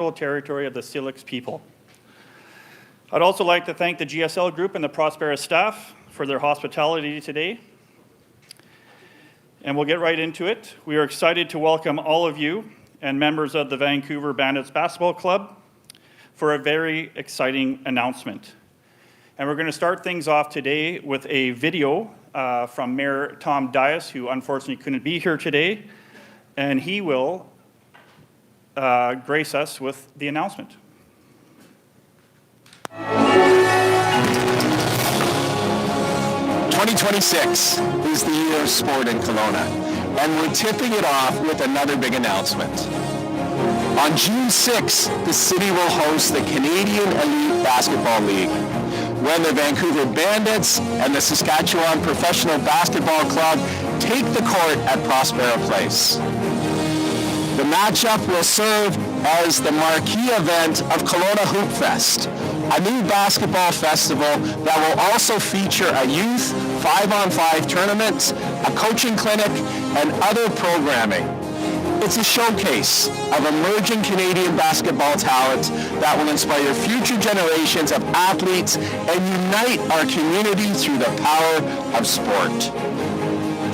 territory of the Syilx people. I'd also like to thank the GSL Group and the Prospera staff for their hospitality today. And we'll get right into it. We are excited to welcome all of you and members of the Vancouver Bandits Basketball Club for a very exciting announcement. And we're going to start things off today with a video from Mayor Tom Dyas, who unfortunately couldn't be here today, and he will grace us with the announcement. 2026 is the year of sport in Kelowna, and we're tipping it off with another big announcement. On June 6th, the city will host the Canadian Elite Basketball League, when the Vancouver Bandits and the Saskatchewan Professional Basketball Club take the court at Prospera Place. The matchup will serve as the marquee event of Kelowna HOOPFEST, a new basketball festival that will also feature a youth 5-on-5 tournament, a coaching clinic, and other programming. It's a showcase of emerging Canadian basketball talent that will inspire future generations of athletes and unite our community through the power of sport.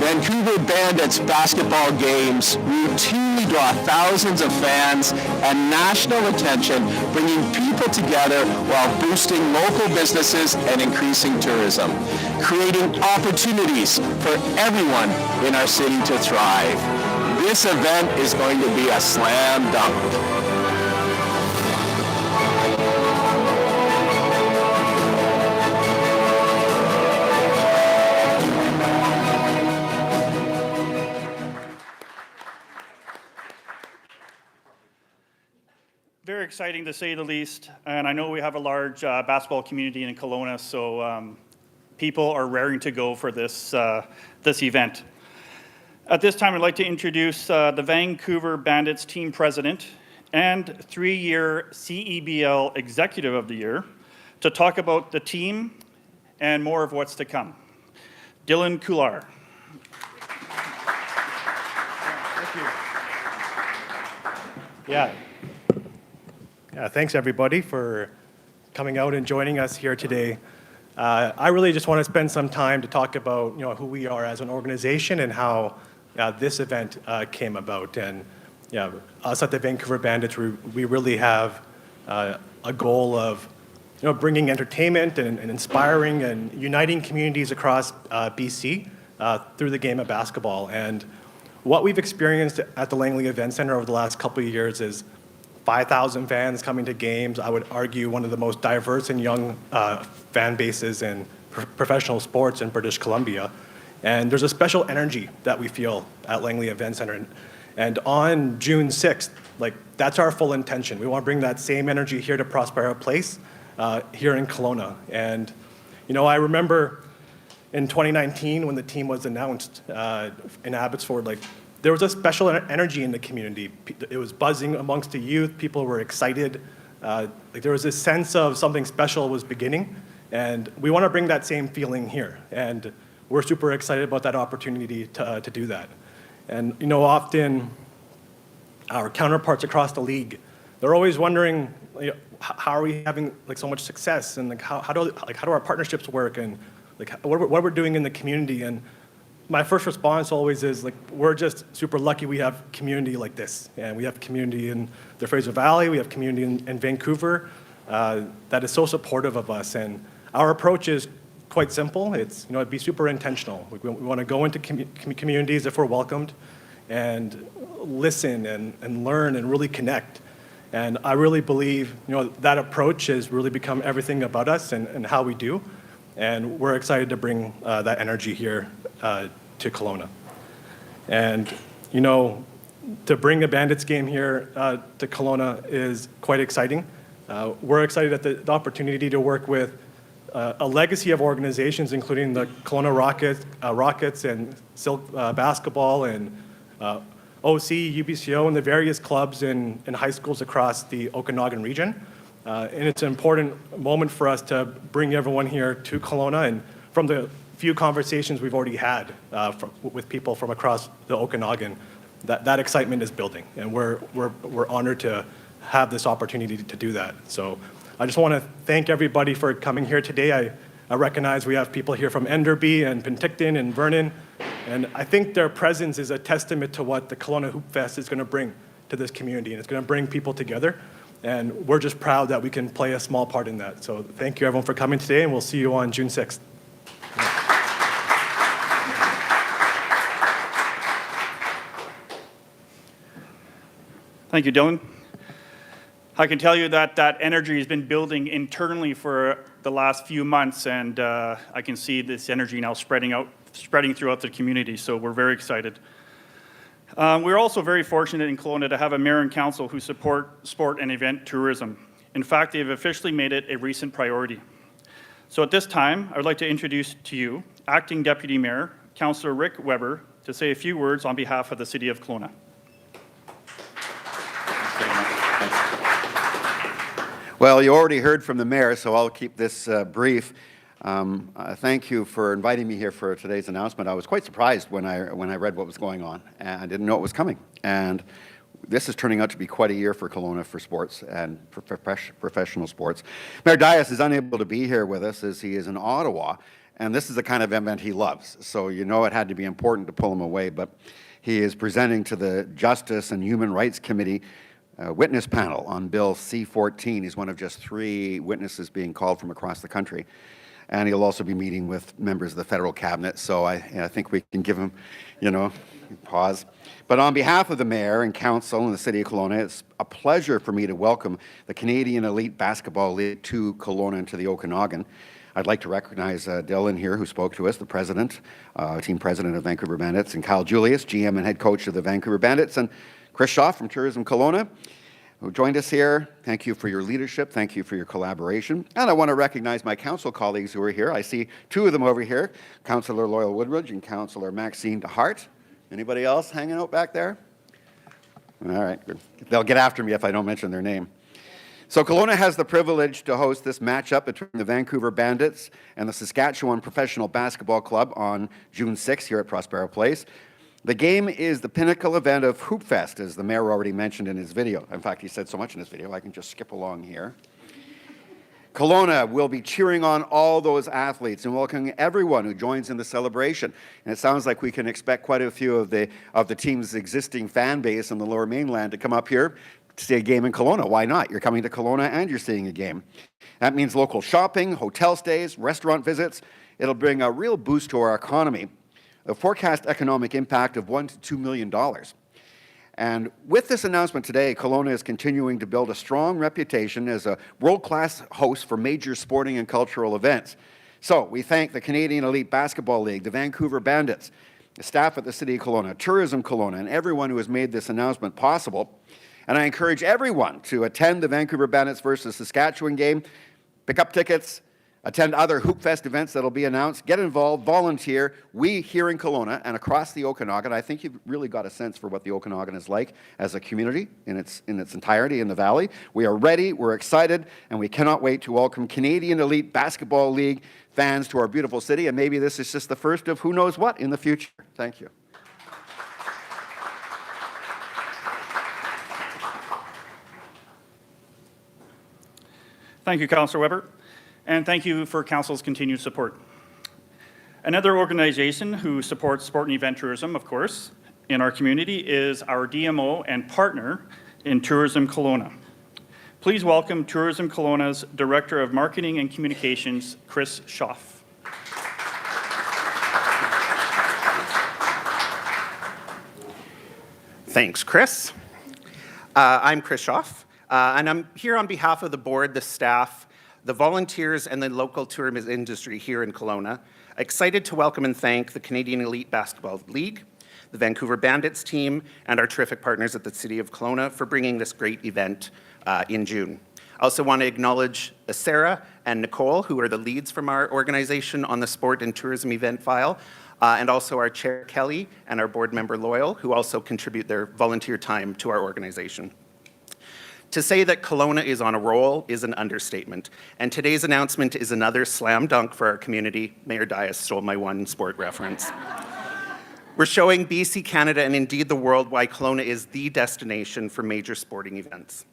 Vancouver Bandits basketball games routinely draw thousands of fans and national attention, bringing people together while boosting local businesses and increasing tourism, creating opportunities for everyone in our city to thrive. This event is going to be a slam dunk. Very exciting to say the least, and I know we have a large basketball community in Kelowna, so people are raring to go for this event. At this time, I'd like to introduce the Vancouver Bandits team president and 3-year CEBL Executive of the Year to talk about the team and more of what's to come. Dylan Couillard. Thank you. Yeah, thanks everybody for coming out and joining us here today. I really just want to spend some time to talk about who we are as an organization and how this event came about. And us at the Vancouver Bandits, we really have a goal of bringing entertainment and inspiring and uniting communities across BC through the game of basketball. And what we've experienced at the Langley Event Centre over the last couple of years is 5,000 fans coming to games. I would argue one of the most diverse and young fan bases in professional sports in British Columbia. And there's a special energy that we feel at Langley Event Centre. And on June 6th, that's our full intention. We want to bring that same energy here to Prospera Place here in Kelowna. And I remember in 2019 when the team was announced in Abbotsford, there was a special energy in the community. It was buzzing amongst the youth. People were excited. There was this sense of something special was beginning, and we want to bring that same feeling here. And we're super excited about that opportunity to do that. And often our counterparts across the league, they're always wondering, how are we having so much success, and how do our partnerships work, and what we're doing in the community. And my first response always is we're just super lucky we have community like this, and we have community in the Fraser Valley, we have community in Vancouver that is so supportive of us. And our approach is quite simple. It's be super intentional. We want to go into communities if we're welcomed, and listen and learn and really connect. And I really believe that approach has really become everything about us and how we do. And we're excited to bring that energy here to Kelowna. And, to bring a Bandits game here to Kelowna is quite exciting. We're excited at the opportunity to work with a legacy of organizations, including the Kelowna Rockets and Silk Basketball and OC, UBCO, and the various clubs in high schools across the Okanagan region. And it's an important moment for us to bring everyone here to Kelowna. And from the few conversations we've already had with people from across the Okanagan, that excitement is building. And we're honored to have this opportunity to do that. So I just want to thank everybody for coming here today. I recognize we have people here from Enderby and Penticton and Vernon, and I think their presence is a testament to what the Kelowna HOOPFEST is going to bring to this community, and it's going to bring people together, and we're just proud that we can play a small part in that. So thank you everyone for coming today, and we'll see you on June 6th. Thank you, Dylan. I can tell you that that energy has been building internally for the last few months, and I can see this energy now spreading throughout the community, so we're very excited. We're also very fortunate in Kelowna to have a mayor and council who support sport and event tourism. In fact, they've officially made it a recent priority. So at this time, I would like to introduce to you Acting Deputy Mayor, Councillor Rick Weber, to say a few words on behalf of the City of Kelowna. Well, you already heard from the mayor, so I'll keep this brief. Thank you for inviting me here for today's announcement. I was quite surprised when I read what was going on, and I didn't know it was coming. And this is turning out to be quite a year for Kelowna for sports and professional sports. Mayor Dyas is unable to be here with us as he is in Ottawa, and this is the kind of event he loves. So you know it had to be important to pull him away, but he is presenting to the Justice and Human Rights Committee witness panel on Bill C-14. He's one of just 3 witnesses being called from across the country. And he'll also be meeting with members of the federal cabinet, so I think we can give him, pause. But on behalf of the mayor and council and the City of Kelowna, it's a pleasure for me to welcome the Canadian Elite Basketball League to Kelowna and to the Okanagan. I'd like to recognize Dylan here, who spoke to us, the president, team president of Vancouver Bandits, and Kyle Julius, GM and head coach of the Vancouver Bandits, and Chris Shaw from Tourism Kelowna, who joined us here. Thank you for your leadership. Thank you for your collaboration. And I want to recognize my council colleagues who are here. I see 2 of them over here, Councillor Loyal Woodridge and Councillor Maxine DeHart. Anybody else hanging out back there? All right, good. They'll get after me if I don't mention their name. So Kelowna has the privilege to host this matchup between the Vancouver Bandits and the Saskatchewan Professional Basketball Club on June 6th here at Prospera Place. The game is the pinnacle event of HOOPFEST, as the mayor already mentioned in his video. In fact, he said so much in his video, I can just skip along here. Kelowna will be cheering on all those athletes and welcoming everyone who joins in the celebration. And it sounds like we can expect quite a few of the team's existing fan base on the Lower Mainland to come up here to see a game in Kelowna. Why not? You're coming to Kelowna and you're seeing a game. That means local shopping, hotel stays, restaurant visits. It'll bring a real boost to our economy. A forecast economic impact of $1 to $2 million. And with this announcement today, Kelowna is continuing to build a strong reputation as a world-class host for major sporting and cultural events. So we thank the Canadian Elite Basketball League, the Vancouver Bandits, the staff at the City of Kelowna, Tourism Kelowna, and everyone who has made this announcement possible. And I encourage everyone to attend the Vancouver Bandits versus Saskatchewan game, pick up tickets, attend other HOOPFEST events that will be announced, get involved, volunteer. We here in Kelowna and across the Okanagan, I think you've really got a sense for what the Okanagan is like as a community in its entirety in the valley. We are ready, we're excited, and we cannot wait to welcome Canadian Elite Basketball League fans to our beautiful city, and maybe this is just the first of who knows what in the future. Thank you. Thank you, Councillor Weber. And thank you for Council's continued support. Another organization who supports sport and event tourism, of course, in our community is our DMO and partner in Tourism Kelowna. Please welcome Tourism Kelowna's Director of Marketing and Communications, Chris Shaw. Thanks, Chris. I'm Chris Shaw, and I'm here on behalf of the board, the staff, the volunteers, and the local tourism industry here in Kelowna. Excited to welcome and thank the Canadian Elite Basketball League, the Vancouver Bandits team, and our terrific partners at the City of Kelowna for bringing this great event in June. I also want to acknowledge Sarah and Nicole, who are the leads from our organization on the sport and tourism event file, and also our chair, Kelly, and our board member, Loyal, who also contribute their volunteer time to our organization. To say that Kelowna is on a roll is an understatement, and today's announcement is another slam dunk for our community. Mayor Dyas stole my one sport reference. We're showing BC, Canada, and indeed the world why Kelowna is the destination for major sporting events.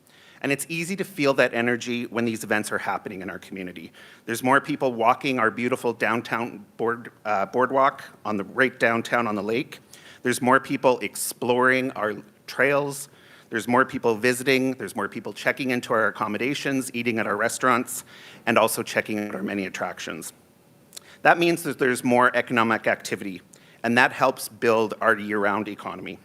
And it's easy to feel that energy when these events are happening in our community. There's more people walking our beautiful downtown boardwalk right downtown on the lake. There's more people exploring our trails. There's more people visiting. There's more people checking into our accommodations, eating at our restaurants, and also checking out our many attractions. That means that there's more economic activity, and that helps build our year-round economy.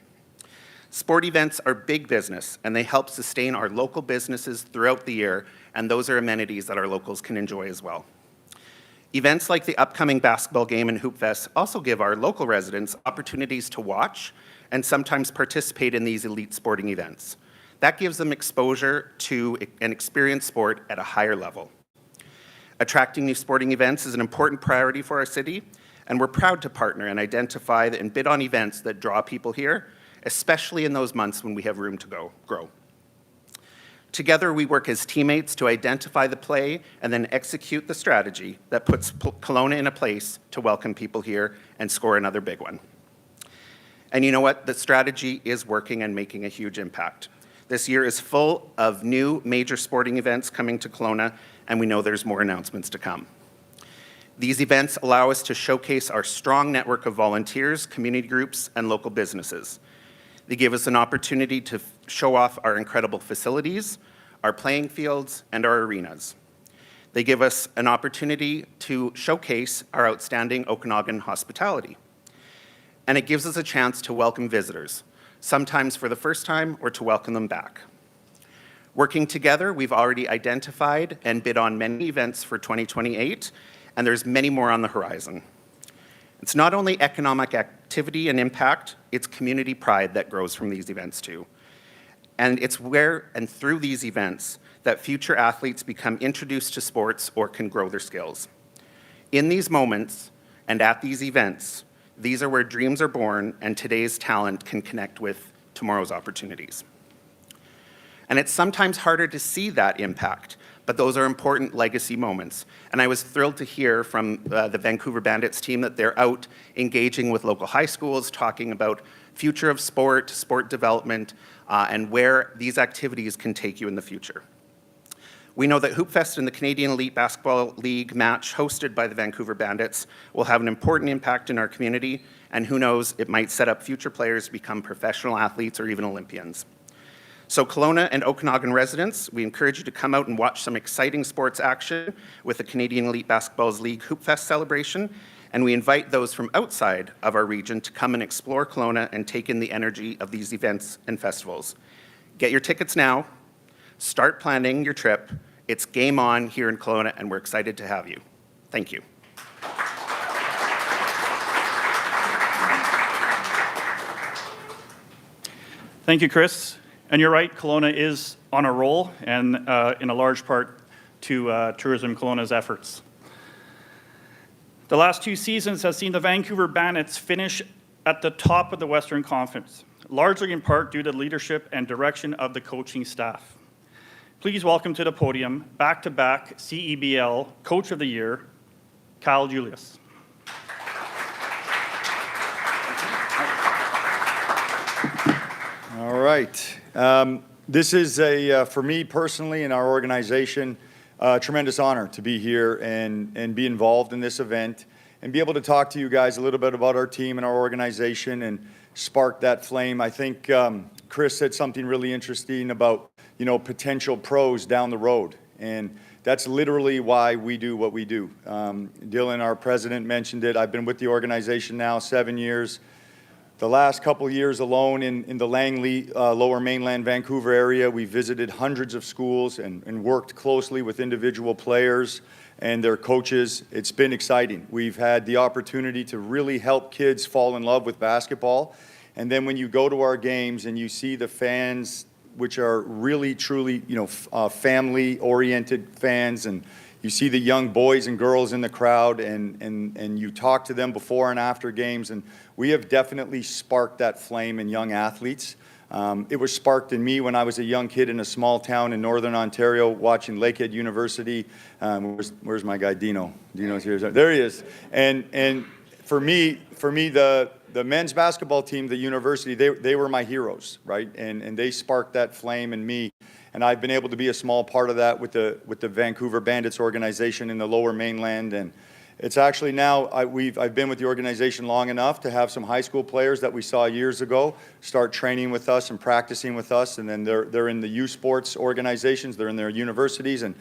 Sport events are big business, and they help sustain our local businesses throughout the year, and those are amenities that our locals can enjoy as well. Events like the upcoming basketball game and HOOPFEST also give our local residents opportunities to watch and sometimes participate in these elite sporting events. That gives them exposure to and experience sport at a higher level. Attracting new sporting events is an important priority for our city, and we're proud to partner and identify and bid on events that draw people here, especially in those months when we have room to grow. Together, we work as teammates to identify the play and then execute the strategy that puts Kelowna in a place to welcome people here and score another big one. And you know what? The strategy is working and making a huge impact. This year is full of new major sporting events coming to Kelowna, and we know there's more announcements to come. These events allow us to showcase our strong network of volunteers, community groups, and local businesses. They give us an opportunity to show off our incredible facilities, our playing fields, and our arenas. They give us an opportunity to showcase our outstanding Okanagan hospitality. And it gives us a chance to welcome visitors, sometimes for the first time or to welcome them back. Working together, we've already identified and bid on many events for 2028, and there's many more on the horizon. It's not only economic activity and impact, it's community pride that grows from these events too. And it's where and through these events that future athletes become introduced to sports or can grow their skills. In these moments and at these events, these are where dreams are born and today's talent can connect with tomorrow's opportunities. And it's sometimes harder to see that impact, but those are important legacy moments. And I was thrilled to hear from the Vancouver Bandits team that they're out engaging with local high schools, talking about future of sport, sport development, and where these activities can take you in the future. We know that HOOPFEST and the Canadian Elite Basketball League match hosted by the Vancouver Bandits will have an important impact in our community, and who knows, it might set up future players to become professional athletes or even Olympians. So Kelowna and Okanagan residents, we encourage you to come out and watch some exciting sports action with the Canadian Elite Basketball League HOOPFEST celebration, and we invite those from outside of our region to come and explore Kelowna and take in the energy of these events and festivals. Get your tickets now, start planning your trip. It's game on here in Kelowna, and we're excited to have you. Thank you. Thank you, Chris. And you're right, Kelowna is on a roll, and in a large part to Tourism Kelowna's efforts. The last 2 seasons have seen the Vancouver Bandits finish at the top of the Western Conference, largely in part due to the leadership and direction of the coaching staff. Please welcome to the podium, back-to-back CEBL Coach of the Year, Kyle Julius. All right. This is, for me personally and our organization, a tremendous honor to be here and be involved in this event and be able to talk to you guys a little bit about our team and our organization and spark that flame. I think Chris said something really interesting about, potential pros down the road. And that's literally why we do what we do. Dylan, our president, mentioned it. I've been with the organization now 7 years. The last couple years alone in the Langley, Lower Mainland Vancouver area, we visited hundreds of schools and worked closely with individual players and their coaches. It's been exciting. We've had the opportunity to really help kids fall in love with basketball. And then when you go to our games and you see the fans, which are really, truly, family-oriented fans, and you see the young boys and girls in the crowd, and you talk to them before and after games, and we have definitely sparked that flame in young athletes. It was sparked in me when I was a young kid in a small town in Northern Ontario watching Lakehead University. Where's my guy, Dino? Dino's here. There he is. And for me, the men's basketball team, the university, they were my heroes, right? And they sparked that flame in me. And I've been able to be a small part of that with the Vancouver Bandits organization in the Lower Mainland. And it's actually now, I've been with the organization long enough to have some high school players that we saw years ago start training with us and practicing with us, and then they're in the youth sports organizations, they're in their universities, and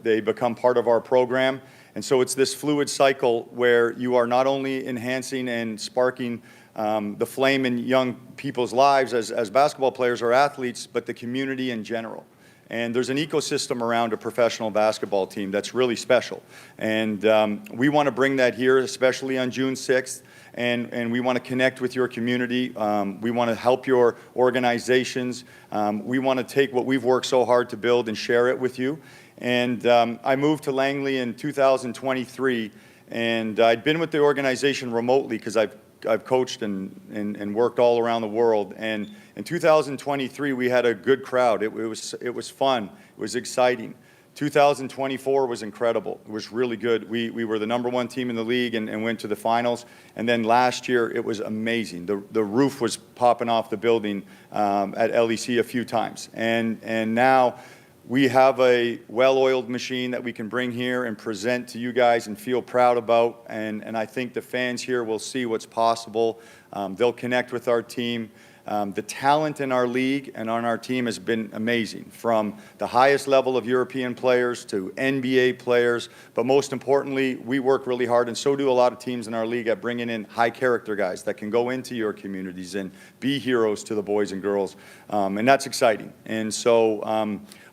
they become part of our program. And so it's this fluid cycle where you are not only enhancing and sparking the flame in young people's lives as basketball players or athletes, but the community in general. And there's an ecosystem around a professional basketball team that's really special. And we want to bring that here, especially on June 6th. And we want to connect with your community. We want to help your organizations. We want to take what we've worked so hard to build and share it with you. And I moved to Langley in 2023. And I'd been with the organization remotely because I've coached and worked all around the world. And in 2023, we had a good crowd. It was fun. It was exciting. 2024 was incredible. It was really good. We were the #1 team in the league and went to the finals. And then last year, it was amazing. The roof was popping off the building at LEC a few times. And now we have a well-oiled machine that we can bring here and present to you guys and feel proud about. And I think the fans here will see what's possible. They'll connect with our team. The talent in our league and on our team has been amazing, from the highest level of European players to NBA players. But most importantly, we work really hard, and so do a lot of teams in our league, at bringing in high-character guys that can go into your communities and be heroes to the boys and girls. And that's exciting. And so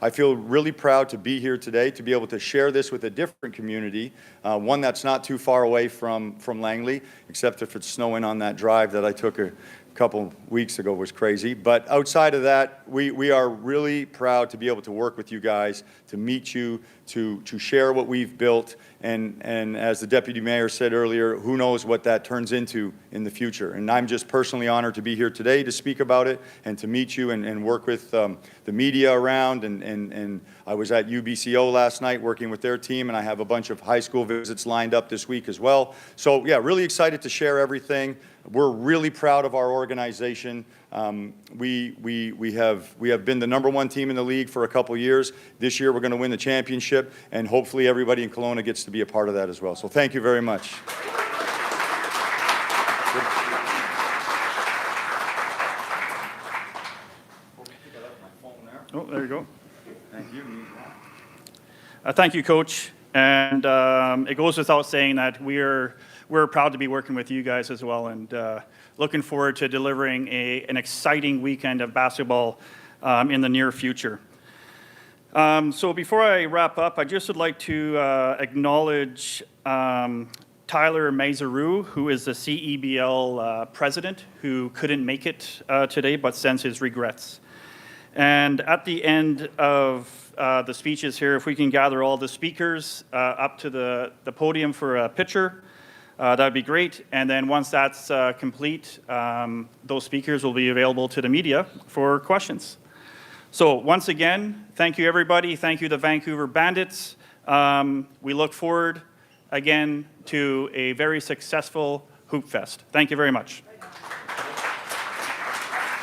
I feel really proud to be here today, to be able to share this with a different community, one that's not too far away from Langley, except if it's snowing on that drive that I took a couple weeks ago. Was crazy. But outside of that, we are really proud to be able to work with you guys, to meet you, to share what we've built. And as the Deputy Mayor said earlier, who knows what that turns into in the future. And I'm just personally honored to be here today to speak about it and to meet you and work with the media around. And I was at UBCO last night working with their team, and I have a bunch of high school visits lined up this week as well. So yeah, really excited to share everything. We're really proud of our organization. We have been the #1 team in the league for a couple years. This year we're going to win the championship, and hopefully everybody in Kelowna gets to be a part of that as well. So thank you very much. Oh, there you go. Thank you. Thank you, Coach. And it goes without saying that we're proud to be working with you guys as well, and looking forward to delivering an exciting weekend of basketball in the near future. So before I wrap up, I just would like to acknowledge Tyler Mazaru, who is the CEBL president, who couldn't make it today but sends his regrets. And at the end of the speeches here, if we can gather all the speakers up to the podium for a picture, that would be great. And then once that's complete, those speakers will be available to the media for questions. So once again, thank you, everybody. Thank you, the Vancouver Bandits. We look forward, again, to a very successful Hoop Fest. Thank you very much.